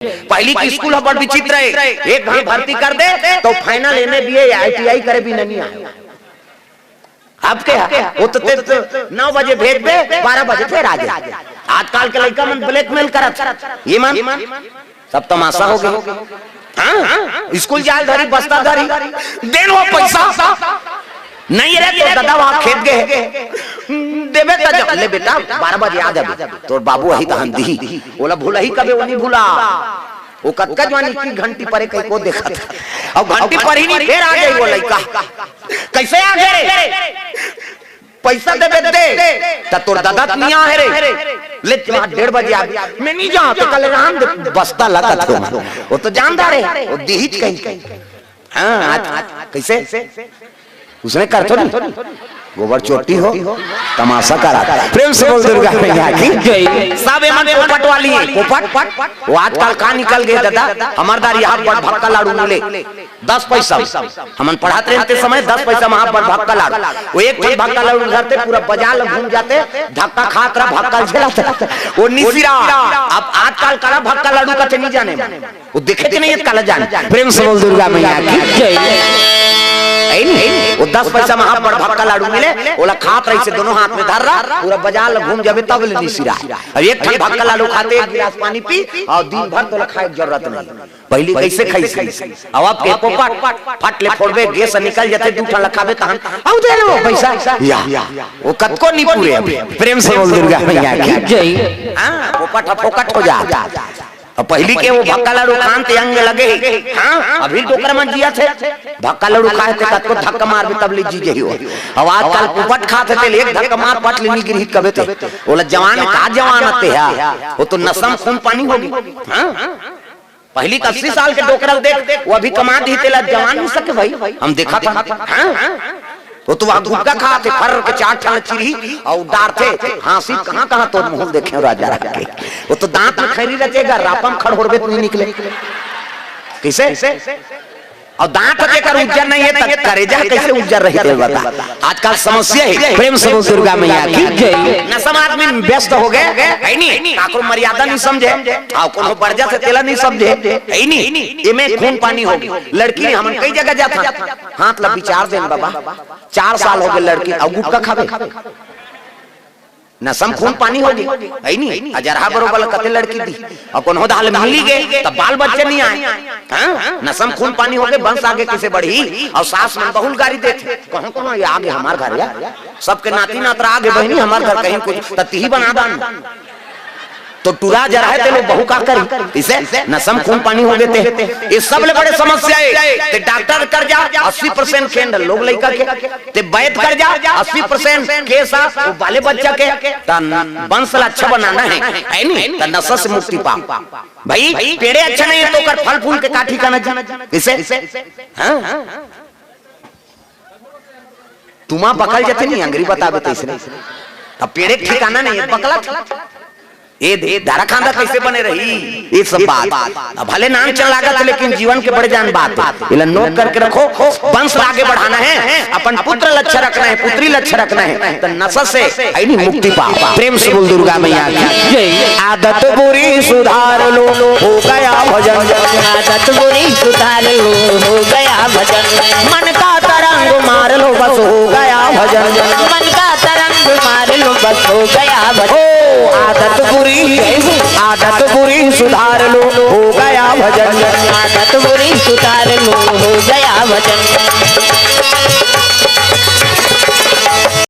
पहली की स्कूल बड़ विचित्र है, एक घंटे भर्ती कर दे तो फाइनल एमए बीए ITI करे भी नहीं आए। अब क्या वो तो 9 बजे भेज दे 12 बजे फिर आ जाए। आजकल के लड़का मन ब्लैकमेल करत ये मन सब तमाशा हो गया। हाँ स्कूल जाए धरी बस्ता धरी देन वो पैसा नहीं रे तो दादा वहां खेत गए देवे त ले बेटा 12 बजे आ जाबे तोर बाबू वही त हम दी बोला भूला ही कबे वो नहीं भूला वो कतका जवानी की घंटी परे कहीं को देखा था अब घंटी पर ही नहीं फिर आ गई वो लड़का कैसे आ गए रे पैसा देबे दे त तोर दादा नहीं आ रे ले 1:30 बजे आ मैं नहीं जा तो कल राम बस्ता लगा था वो तो जानदार है वो दीहिच कहीं। हां कैसे उसने कर थोड़ी गोबर चोटी हो तमाशा करा प्रेम से बोल दुर्गा मैया की जय। सब एमन पोपट वाली है पोपट वो आजकल का निकल गए दादा हमारदार यहाँ पर भक्का लाडू मिले 10 पैसा हमन पढ़ाते रहते समय 10 पैसा वहां पर भक्का लाडू वो एक भक्का लाडू धरते पूरा बाजार घूम जाते धक्का खात रहा भक्का झेलाते वो निसिरा। अब आजकल का भक्का लाडू का नहीं जाने वो देखे नहीं कल जाने प्रेम से बोल दुर्गा मैया की जय। वो 10 पैसा में हाथ पर भक्का लाडू मिले ओला खात रही से दोनों हाथ में धर रहा पूरा बाजार घूम जाबे तब ले निसिरा। अब एक भक्का लाडू खाते एक गिलास पानी पी और दिन भर तो खाए जरूरत नहीं पहली कैसे खाई अब आप के पोपट फट ले फोड़बे गैस निकल जाते दूठा लखाबे तहन आउ दे लो पैसा या वो कतको नहीं पूरे प्रेम से बोल दुर्गा मैया की जय। हां पोपट फोकट हो जा पहली के वो भक्का लाडू खान ते अंग लगे। हाँ अभी डोकर मन जिया थे भक्का लाडू खाए थे तब को धक्का मार भी तब ले जी जही हो। अब आजकल पोपट खाते थे एक धक्का मार पट लेनी गिरही कबे थे बोला जवान का जवान आते हैं वो तो नसम खून पानी होगी। हाँ पहली 80 साल के डोकरल देख वो अभी कमा दी तेला जवान नहीं सके भाई हम देखा था। हाँ वो तो वहां गुटका खाते फर के 4 ठन चिरी और डार थे हांसी कहां तो मुंह देखे राजा रख के वो तो दांत में खैरी रचेगा रापम खड़होड़बे तो नहीं निकले कैसे और दांत देकर उज्जर नहीं है तब करेजा कैसे उज्जर रहते बता। आजकल समस्या है प्रेम से दुर्गा मैया की जय। न समाज में व्यस्त हो गए है नहीं काको मर्यादा नहीं समझे और कोनो बर्जा से तेला नहीं समझे है नहीं इमे खून पानी होगी। लड़की हम कई जगह जाता हाथ ला विचार देन बाबा 4 साल हो गए लड़की और गुटका खावे नसम खून पानी होगी है नहीं अजरहा बरोबर कते लड़की दी और कोनो दाल मिली गए तब बाल बच्चे नहीं आए। हां नसम खून पानी हो गए वंश आगे कैसे बढ़ी और सास में बहुल गाड़ी देते कहां ये आगे हमार घर या सबके नाती नातरा आगे बहनी हमार घर कहीं कुछ तती ही बना दान तो टुरा जरा है ते लोग बहु का करी इसे नसम खून पानी हो गए थे। ये सब ले बड़े समस्या है ते डॉक्टर कर जा 80% केंद्र लोग लइका के ते वैद कर जा 80% केसा वो बाले बच्चा के वंश अच्छा बनाना है नहीं त नशा से मुक्ति पा भाई पेड़े अच्छा नहीं तो कर फल फूल के काठी का न इसे। हां तुमा बकल जते नहीं अंग्रेजी बताबे तो इसने अब पेड़े ठिकाना नहीं है बकला ये धारा खांदा कैसे बने रही ये सब बात भले नाम चल लागत लेकिन जीवन के बड़े जान बात इला नोट करके रखो वंश आगे बढ़ाना है अपन पुत्र लक्ष्य रखना है पुत्री लक्ष्य रखना है तो नशा से नहीं मुक्ति पा प्रेम से बोल दुर्गा मैया की जय। आदत बुरी सुधार लो हो गया भजन आदत बुरी सुधार लो हो गया भजन मन का तरंग मार लो बस हो गया भजन मन का तरंग मार लो बस हो गया भजन आदत बुरी सुधार लो हो गया भजन आदत बुरी सुधार लो हो गया भजन।